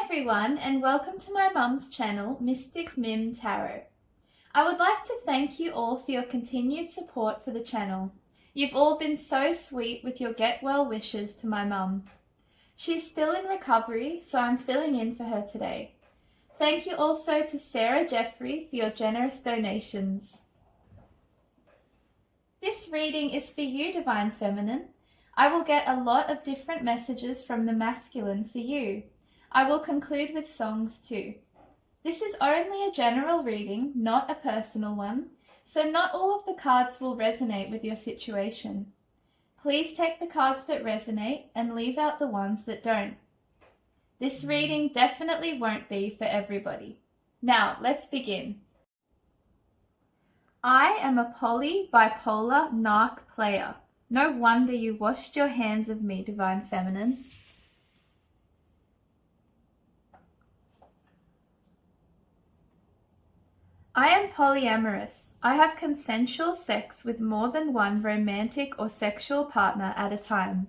everyone, and welcome to my mum's channel, Mystic Mim Tarot. I would like to thank you all for your continued support for the channel. You've all been so sweet with your get well wishes to my mum. She's still in recovery, so I'm filling in for her today. Thank you also to Sarah Jeffrey for your generous donations. This reading is for you, Divine Feminine. I will get a lot of different messages from the masculine for you. I will conclude with songs too. This is only a general reading, not a personal one, so not all of the cards will resonate with your situation. Please take the cards that resonate and leave out the ones that don't. This reading definitely won't be for everybody. Now, let's begin. I am a bipolar Narc player. No wonder you washed your hands of me, Divine Feminine. I am polyamorous. I have consensual sex with more than one romantic or sexual partner at a time.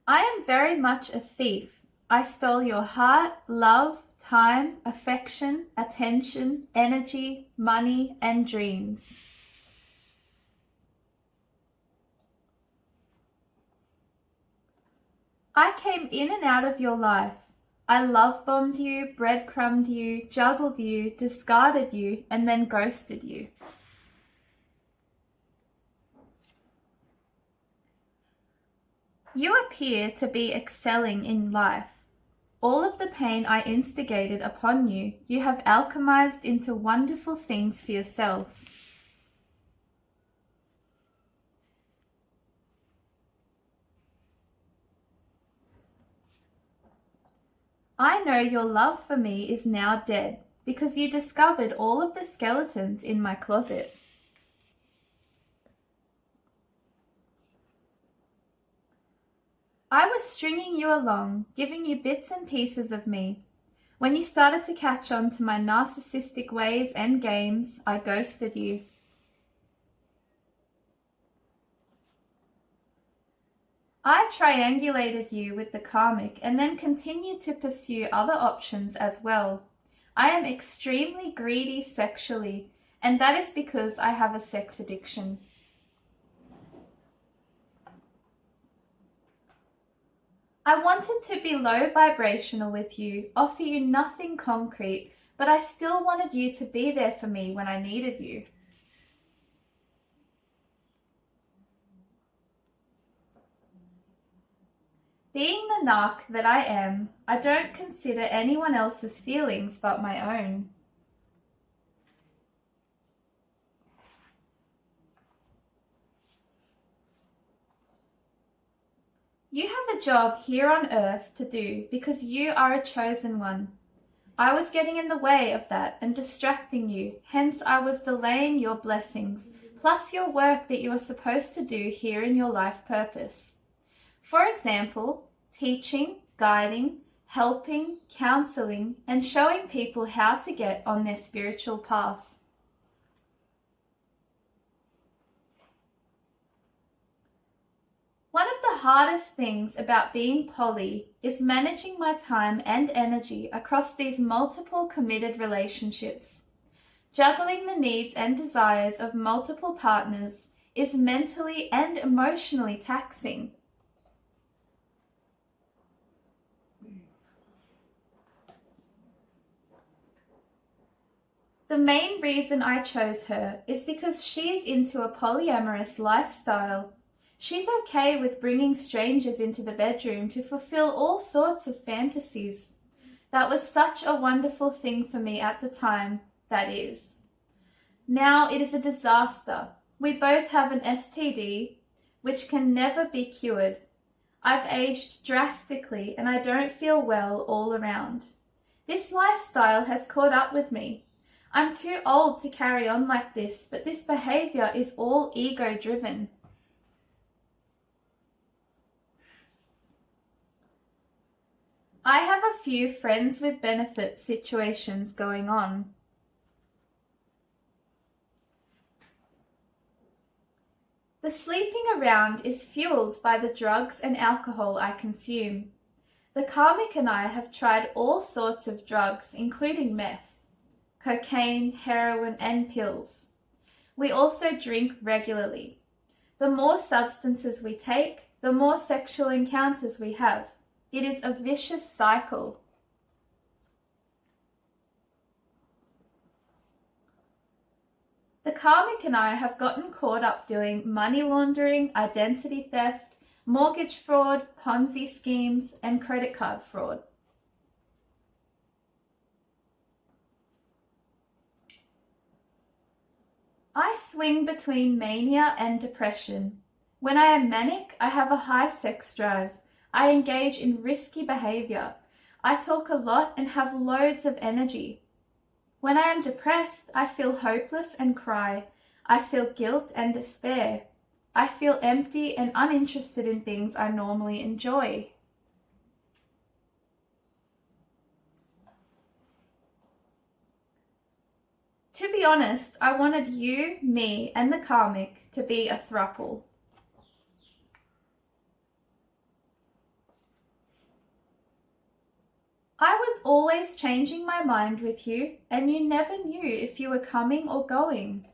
I am very much a thief. I stole your heart, love, time, affection, attention, energy, money, and dreams. I came in and out of your life. I love-bombed you, breadcrumbed you, juggled you, discarded you, and then ghosted you. You appear to be excelling in life. All of the pain I instigated upon you, you have alchemized into wonderful things for yourself. I know your love for me is now dead because you discovered all of the skeletons in my closet. I was stringing you along, giving you bits and pieces of me. When you started to catch on to my narcissistic ways and games, I ghosted you. I triangulated you with the karmic and then continued to pursue other options as well. I am extremely greedy sexually, and that is because I have a sex addiction. I wanted to be low vibrational with you, offer you nothing concrete, but I still wanted you to be there for me when I needed you. Being the narc that I am, I don't consider anyone else's feelings but my own. You have a job here on earth to do because you are a chosen one. I was getting in the way of that and distracting you, hence I was delaying your blessings, plus your work that you are supposed to do here in your life purpose. For example, teaching, guiding, helping, counseling, and showing people how to get on their spiritual path. One of the hardest things about being poly is managing my time and energy across these multiple committed relationships. Juggling the needs and desires of multiple partners is mentally and emotionally taxing. The main reason I chose her is because she's into a polyamorous lifestyle. She's okay with bringing strangers into the bedroom to fulfill all sorts of fantasies. That was such a wonderful thing for me at the time, that is. Now it is a disaster. We both have an STD, which can never be cured. I've aged drastically and I don't feel well all around. This lifestyle has caught up with me. I'm too old to carry on like this, but this behavior is all ego-driven. I have a few friends with benefits situations going on. The The sleeping around is fueled by the drugs and alcohol I consume. The karmic and I have tried all sorts of drugs, including meth, cocaine, heroin, and pills. We also drink regularly. The more substances we take, the more sexual encounters we have. It is a vicious cycle. The karmic and I have gotten caught up doing money laundering, identity theft, mortgage fraud, Ponzi schemes, and credit card fraud. I swing between mania and depression. When I am manic, I have a high sex drive. I engage in risky behavior. I talk a lot and have loads of energy. When I am depressed, I feel hopeless and cry. I feel guilt and despair. I feel empty and uninterested in things I normally enjoy. To be honest, I wanted you, me, and the karmic to be a throuple. I was always changing my mind with you, and you never knew if you were coming or going.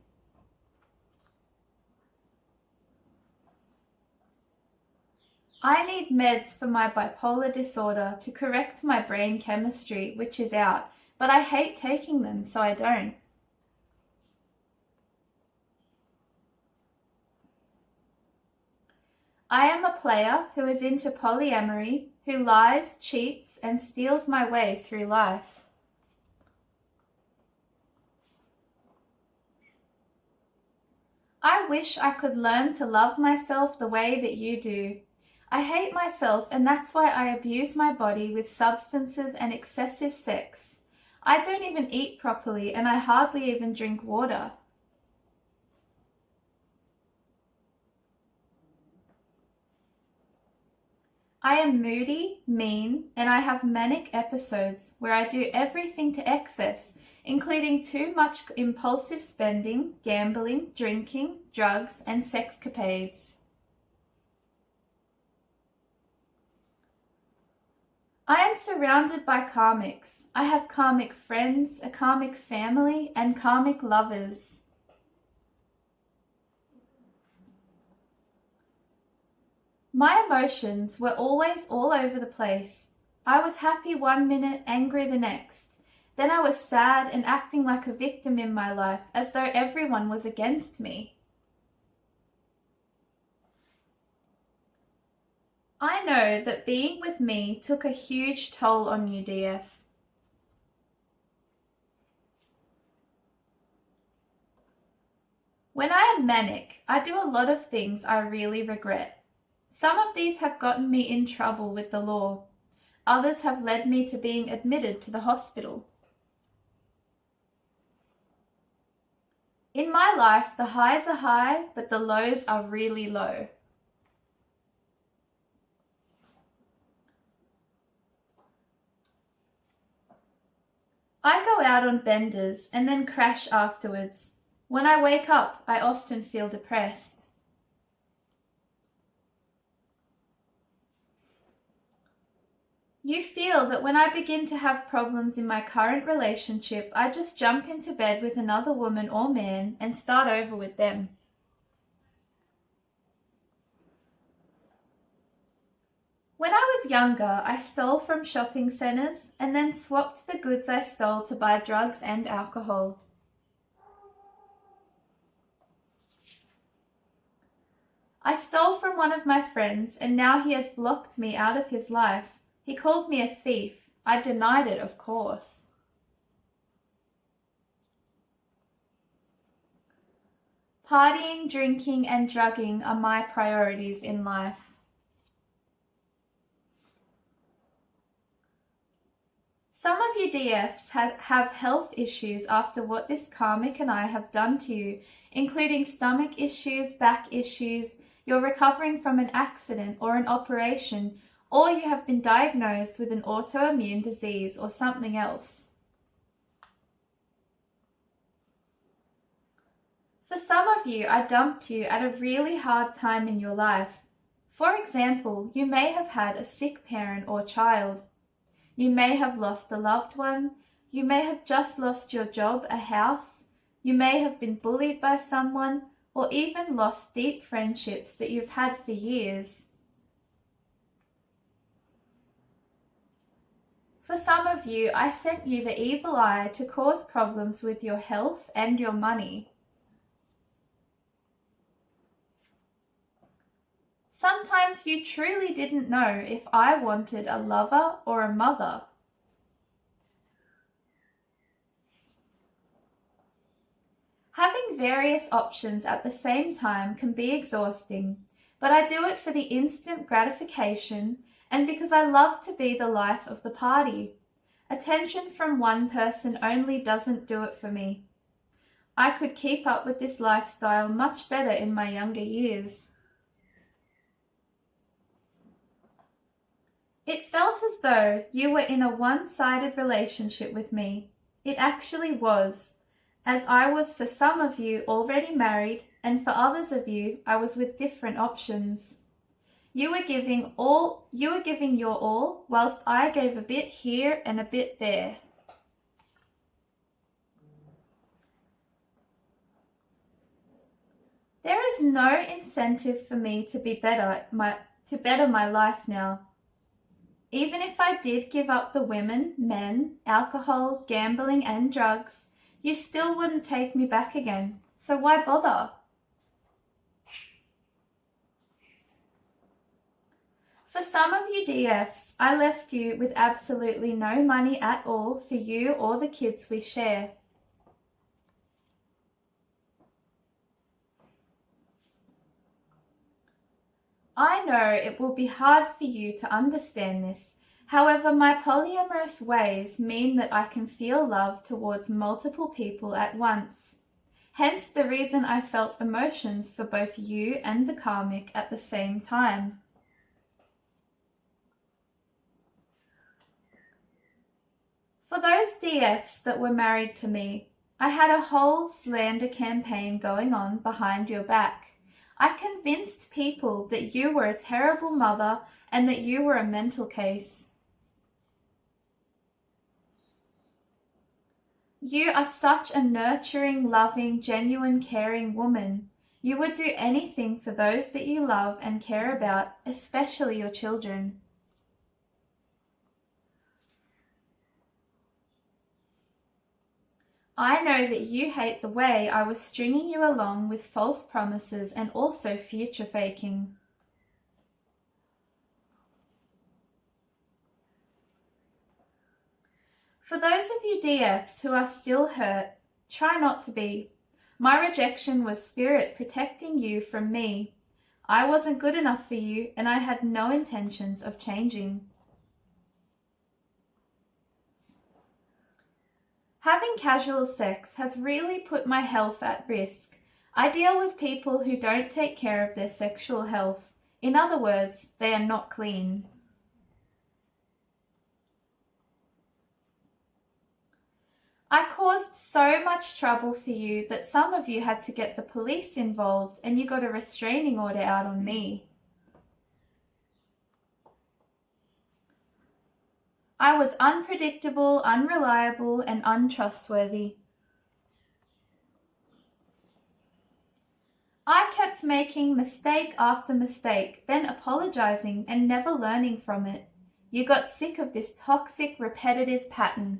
I need meds for my bipolar disorder to correct my brain chemistry, which is out, but I hate taking them, so I don't. I am a player who is into polyamory, who lies, cheats, and steals my way through life. I wish I could learn to love myself the way that you do. I hate myself, and that's why I abuse my body with substances and excessive sex. I don't even eat properly, and I hardly even drink water. I am moody, mean, and I have manic episodes where I do everything to excess, including too much impulsive spending, gambling, drinking, drugs, and sexcapades. I am surrounded by karmics. I have karmic friends, a karmic family, and karmic lovers. My emotions were always all over the place. I was happy one minute, angry the next. Then I was sad and acting like a victim in my life, as though everyone was against me. I know that being with me took a huge toll on you, DF. When I am manic, I do a lot of things I really regret. Some of these have gotten me in trouble with the law. Others have led me to being admitted to the hospital. In my life, the highs are high, but the lows are really low. I go out on benders and then crash afterwards. When I wake up, I often feel depressed. You feel that when I begin to have problems in my current relationship, I just jump into bed with another woman or man and start over with them. When I was younger, I stole from shopping centres and then swapped the goods I stole to buy drugs and alcohol. I stole from one of my friends and now he has blocked me out of his life. He called me a thief. I denied it, of course. Partying, drinking, and drugging are my priorities in life. Some of you DFs have health issues after what this karmic and I have done to you, including stomach issues, back issues, you're recovering from an accident or an operation, or you have been diagnosed with an autoimmune disease or something else. For For some of you, I dumped you at a really hard time in your life. For example, you may have had a sick parent or child. You may have lost a loved one. You may have just lost your job, a house. You may have been bullied by someone, or even lost deep friendships that you've had for years. For some of you, I sent you the evil eye to cause problems with your health and your money. Sometimes you truly didn't know if I wanted a lover or a mother. Having various options at the same time can be exhausting, but I do it for the instant gratification and because I love to be the life of the party. Attention from one person only doesn't do it for me. I could keep up with this lifestyle much better in my younger years. It felt as though you were in a one-sided relationship with me. It actually was, as I was for some of you already married, and for others of you, I was with different options. You were giving your all, whilst I gave a bit here and a bit there. There is no incentive for me to better my life now. Even if I did give up the women, men, alcohol, gambling and drugs, you still wouldn't take me back again. So why bother? For some of you DFs, I left you with absolutely no money at all for you or the kids we share. I know it will be hard for you to understand this. However, my polyamorous ways mean that I can feel love towards multiple people at once. Hence the reason I felt emotions for both you and the karmic at the same time. For those DFs that were married to me, I had a whole slander campaign going on behind your back. I convinced people that you were a terrible mother and that you were a mental case. You are such a nurturing, loving, genuine, caring woman. You would do anything for those that you love and care about, especially your children. I know that you hate the way I was stringing you along with false promises and also future faking. For those of you DFs who are still hurt, try not to be. My rejection was spirit protecting you from me. I wasn't good enough for you and I had no intentions of changing. Having casual sex has really put my health at risk. I deal with people who don't take care of their sexual health. In other words, they are not clean. I caused so much trouble for you that some of you had to get the police involved and you got a restraining order out on me. I was unpredictable, unreliable, and untrustworthy. I kept making mistake after mistake, then apologizing and never learning from it. You got sick of this toxic, repetitive pattern.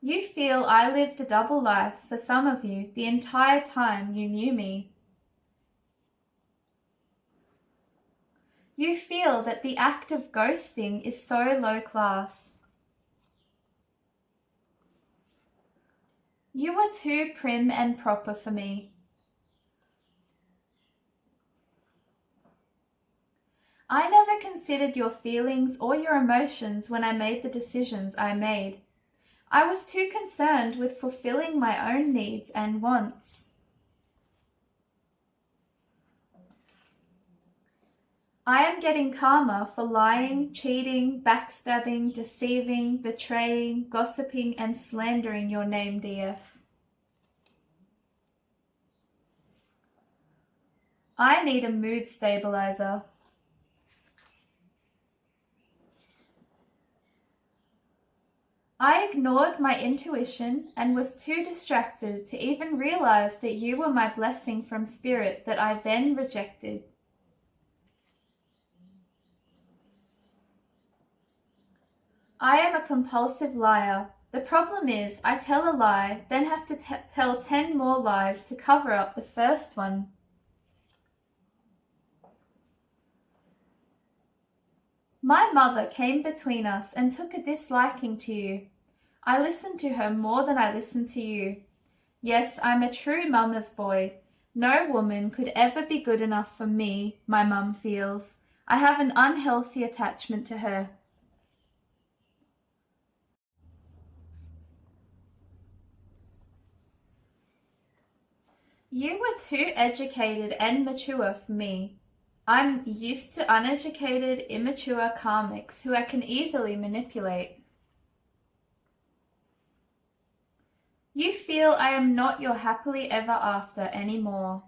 You feel I lived a double life for some of you the entire time you knew me. You feel that the act of ghosting is so low class. You were too prim and proper for me. I never considered your feelings or your emotions when I made the decisions I made. I was too concerned with fulfilling my own needs and wants. I am getting karma for lying, cheating, backstabbing, deceiving, betraying, gossiping, and slandering your name, DF. I need a mood stabilizer. I ignored my intuition and was too distracted to even realize that you were my blessing from spirit that I then rejected. I am a compulsive liar. The problem is I tell a lie, then have to tell 10 more lies to cover up the first one. My mother came between us and took a disliking to you. I listened to her more than I listened to you. Yes, I'm a true mama's boy. No woman could ever be good enough for me, my mum feels. I have an unhealthy attachment to her. You were too educated and mature for me. I'm used to uneducated, immature karmics who I can easily manipulate. You feel I am not your happily ever after anymore.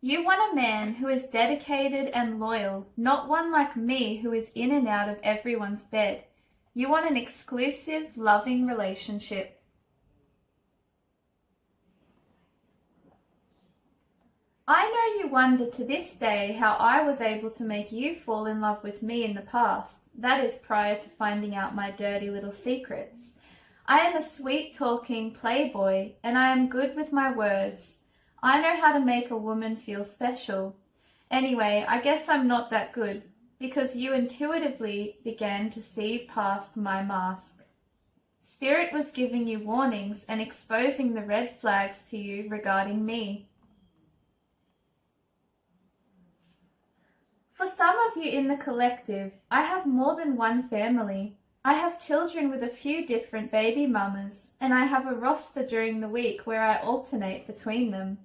You want a man who is dedicated and loyal, not one like me who is in and out of everyone's bed. You want an exclusive, loving relationship. I know you wonder to this day how I was able to make you fall in love with me in the past. That is prior to finding out my dirty little secrets. I am a sweet-talking playboy, and I am good with my words. I know how to make a woman feel special. Anyway, I guess I'm not that good, because you intuitively began to see past my mask. Spirit was giving you warnings and exposing the red flags to you regarding me. For some of you in the collective, I have more than one family. I have children with a few different baby mamas, and I have a roster during the week where I alternate between them.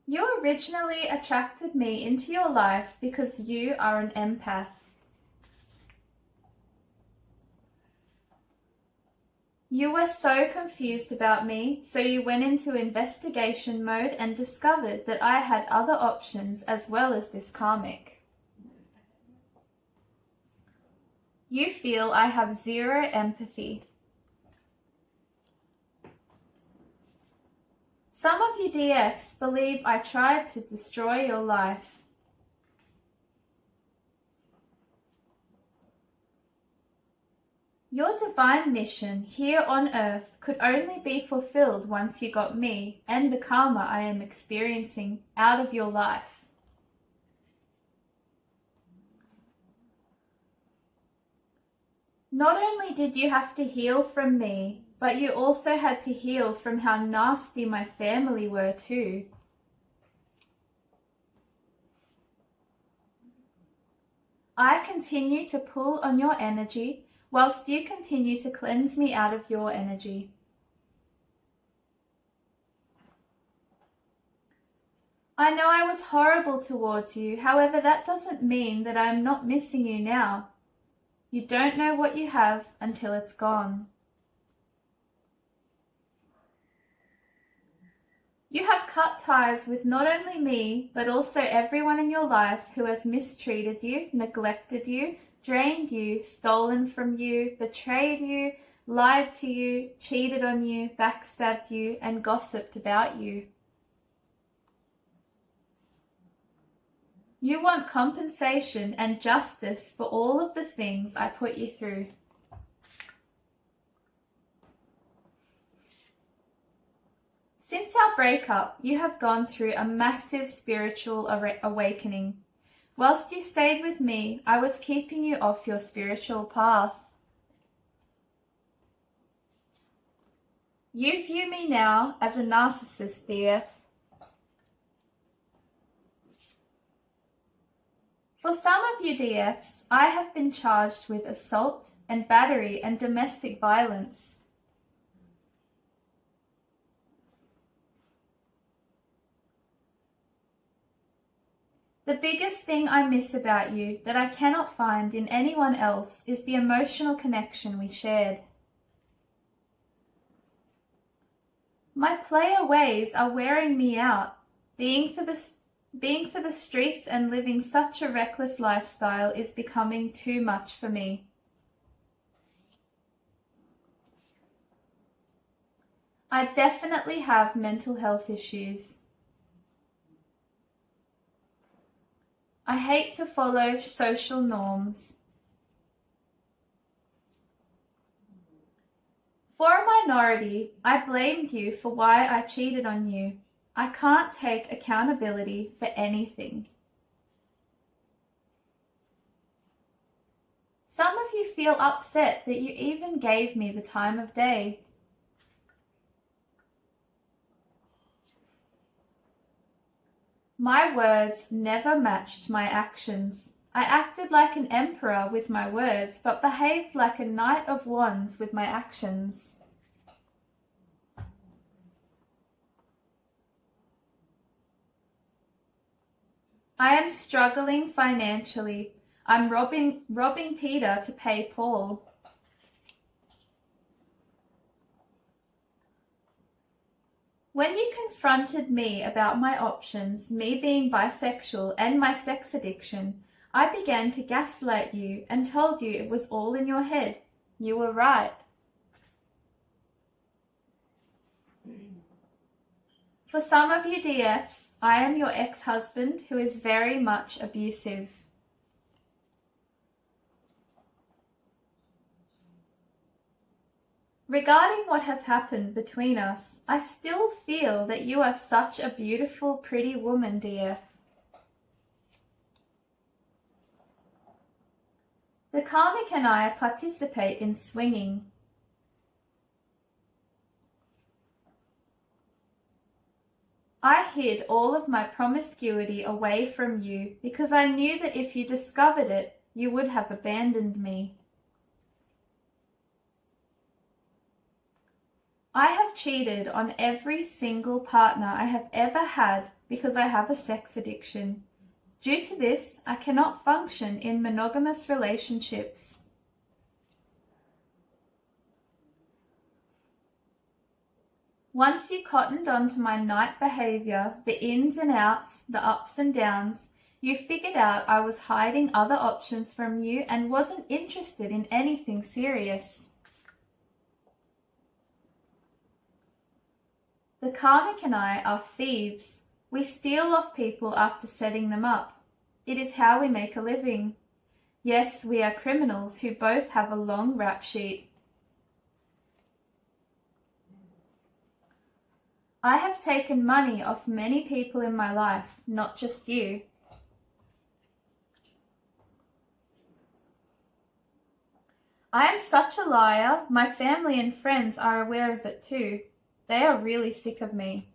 You originally attracted me into your life because you are an empath. You were so confused about me, so you went into investigation mode and discovered that I had other options as well as this karmic. You feel I have zero empathy. Some of you DFs believe I tried to destroy your life. Your divine mission here on earth could only be fulfilled once you got me and the karma I am experiencing out of your life. Not only did you have to heal from me, but you also had to heal from how nasty my family were too. I continue to pull on your energy whilst you continue to cleanse me out of your energy. I know I was horrible towards you, however that doesn't mean that I am not missing you now. You don't know what you have until it's gone. You have cut ties with not only me, but also everyone in your life who has mistreated you, neglected you, drained you, stolen from you, betrayed you, lied to you, cheated on you, backstabbed you, and gossiped about you. You want compensation and justice for all of the things I put you through. Since our breakup, you have gone through a massive spiritual awakening. Whilst you stayed with me, I was keeping you off your spiritual path. You view me now as a narcissist, DF. For some of you DFs, I have been charged with assault and battery and domestic violence. The biggest thing I miss about you that I cannot find in anyone else is the emotional connection we shared. My player ways are wearing me out. Being for the streets and living such a reckless lifestyle is becoming too much for me. I definitely have mental health issues. I hate to follow social norms. For a minority, I blamed you for why I cheated on you. I can't take accountability for anything. Some of you feel upset that you even gave me the time of day. My words never matched my actions. I acted like an emperor with my words, but behaved like a knight of wands with my actions. I am struggling financially. I'm robbing Peter to pay Paul. When you confronted me about my options, me being bisexual and my sex addiction, I began to gaslight you and told you it was all in your head. You were right. For some of you DFs, I am your ex-husband who is very much abusive. Regarding what has happened between us, I still feel that you are such a beautiful, pretty woman, DF. The karmic and I participate in swinging. I hid all of my promiscuity away from you because I knew that if you discovered it, you would have abandoned me. I have cheated on every single partner I have ever had because I have a sex addiction. Due to this, I cannot function in monogamous relationships. Once you cottoned onto my night behavior, the ins and outs, the ups and downs, you figured out I was hiding other options from you and wasn't interested in anything serious. The karmic and I are thieves. We steal off people after setting them up. It is how we make a living. Yes, we are criminals who both have a long rap sheet. I have taken money off many people in my life, not just you. I am such a liar. My family and friends are aware of it too. They are really sick of me.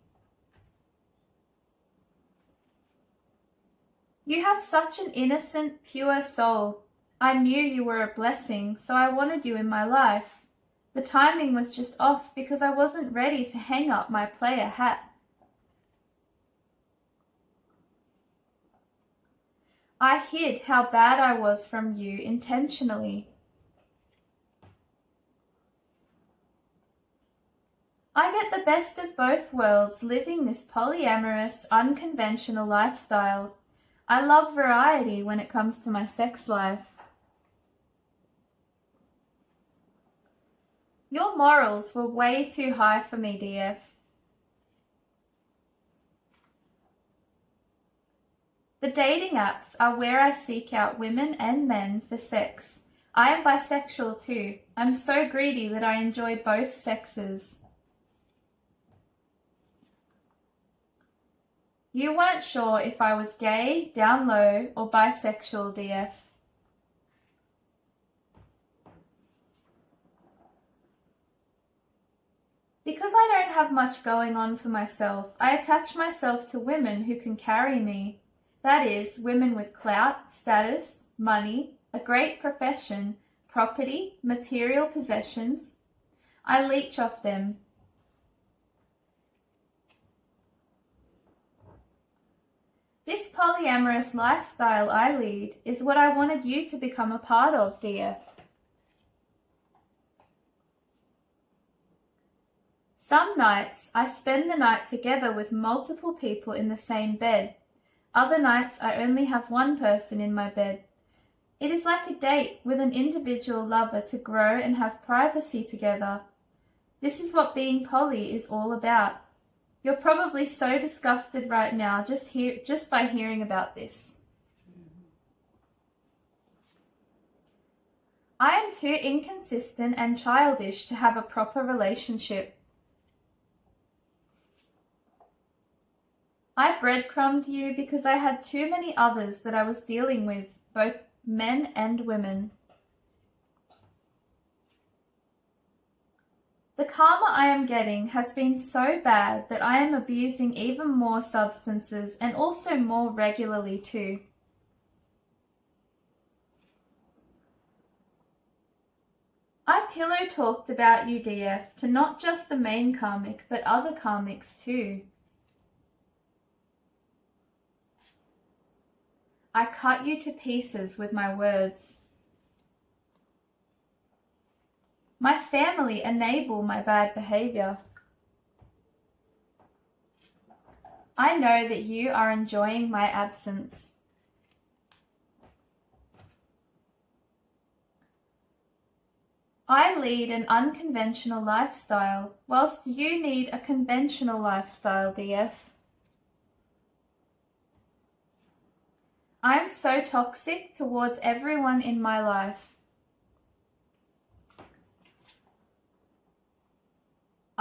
You have such an innocent, pure soul. I knew you were a blessing, so I wanted you in my life. The timing was just off because I wasn't ready to hang up my player hat. I hid how bad I was from you intentionally. I get the best of both worlds living this polyamorous, unconventional lifestyle. I love variety when it comes to my sex life. Your morals were way too high for me, DF. The dating apps are where I seek out women and men for sex. I am bisexual too. I'm so greedy that I enjoy both sexes. You weren't sure if I was gay, down low, or bisexual, DF. Because I don't have much going on for myself, I attach myself to women who can carry me. That is, women with clout, status, money, a great profession, property, material possessions. I leech off them. This polyamorous lifestyle I lead is what I wanted you to become a part of, DF. Some nights I spend the night together with multiple people in the same bed. Other nights I only have one person in my bed. It is like a date with an individual lover to grow and have privacy together. This is what being poly is all about. You're probably so disgusted right now just by hearing about this. I am too inconsistent and childish to have a proper relationship. I breadcrumbed you because I had too many others that I was dealing with, both men and women. The karma I am getting has been so bad that I am abusing even more substances and also more regularly too. I pillow talked about you, DF, to not just the main karmic but other karmics too. I cut you to pieces with my words. My family enable my bad behavior. I know that you are enjoying my absence. I lead an unconventional lifestyle, whilst you need a conventional lifestyle, DF. I am so toxic towards everyone in my life.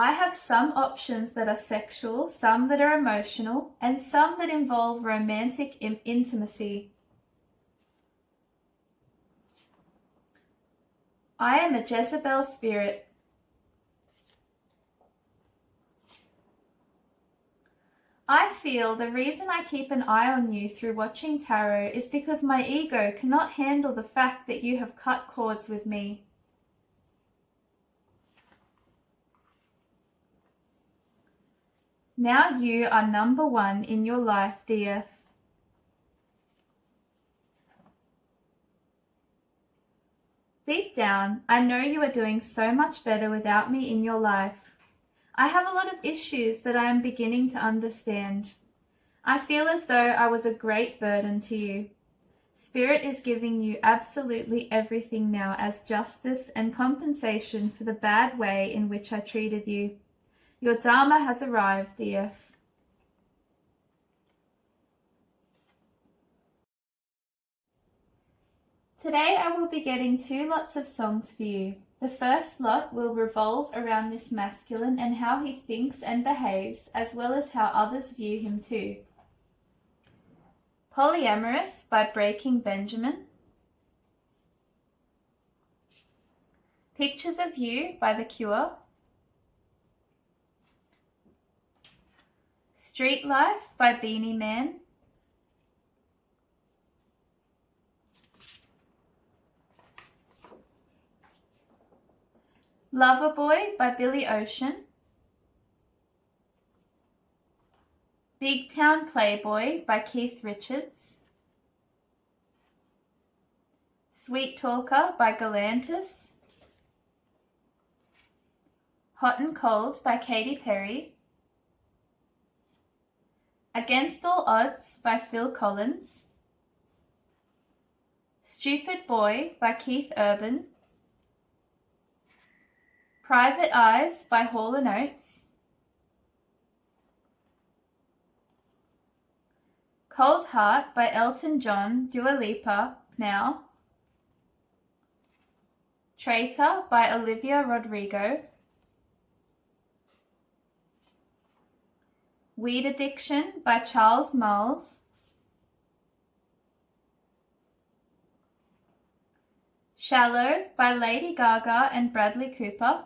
I have some options that are sexual, some that are emotional, and some that involve romantic intimacy. I am a Jezebel spirit. I feel the reason I keep an eye on you through watching tarot is because my ego cannot handle the fact that you have cut cords with me. Now you are number one in your life, DF. Deep down, I know you are doing so much better without me in your life. I have a lot of issues that I am beginning to understand. I feel as though I was a great burden to you. Spirit is giving you absolutely everything now as justice and compensation for the bad way in which I treated you. Your Dharma has arrived, DF. Today I will be getting 2 lots of songs for you. The first lot will revolve around this masculine and how he thinks and behaves, as well as how others view him too. Polyamorous by Breaking Benjamin. Pictures of You by The Cure. Street Life by Beanie Man. Loverboy by Billy Ocean. Big Town Playboy by Keith Richards. Sweet Talker by Galantis. Hot and Cold by Katy Perry. Against All Odds by Phil Collins. Stupid Boy by Keith Urban. Private Eyes by Hall & Oates. Cold Heart by Elton John, Dua Lipa, Now. Traitor by Olivia Rodrigo. Weed Addiction by Charles Miles. Shallow by Lady Gaga and Bradley Cooper.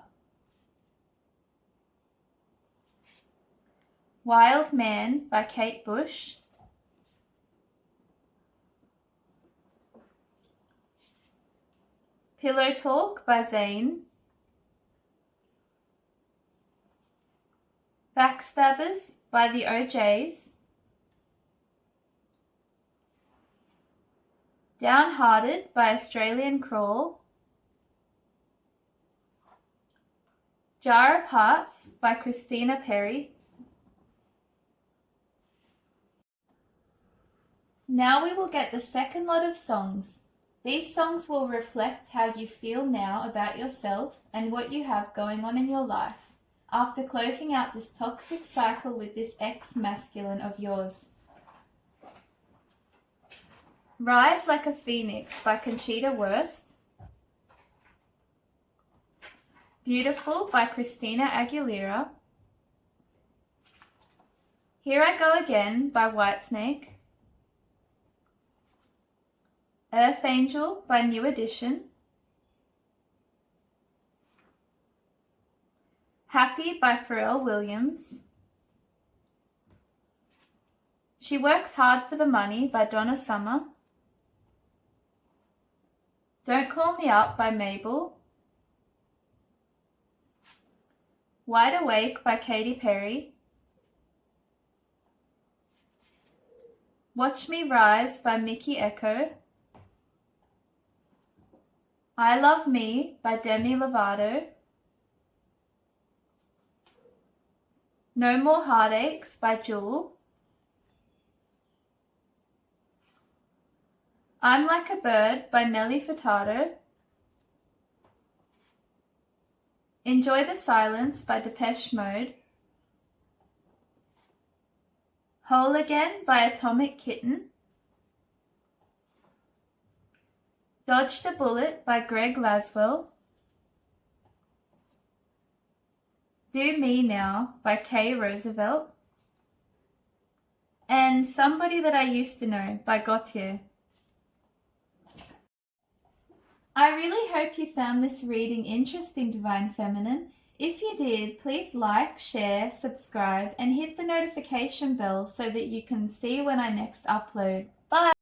Wild Man by Kate Bush. Pillow Talk by Zayn. Backstabbers by the OJs. Downhearted by Australian Crawl. Jar of Hearts by Christina Perry. Now we will get the second lot of songs. These songs will reflect how you feel now about yourself and what you have going on in your life after closing out this toxic cycle with this ex-masculine of yours. Rise Like a Phoenix by Conchita Wurst. Beautiful by Christina Aguilera. Here I Go Again by Whitesnake. Earth Angel by New Edition. Happy by Pharrell Williams. She Works Hard for the Money by Donna Summer. Don't Call Me Up by Mabel. Wide Awake by Katy Perry. Watch Me Rise by Mickey Echo. I Love Me by Demi Lovato. No More Heartaches by Jewel. I'm Like a Bird by Nelly Furtado. Enjoy the Silence by Depeche Mode. Whole Again by Atomic Kitten. Dodged a Bullet by Greg Laswell. Do Me Now by Kay Roosevelt. And Somebody That I Used to Know by Gautier. I really hope you found this reading interesting, Divine Feminine. If you did, please like, share, subscribe, and hit the notification bell so that you can see when I next upload. Bye!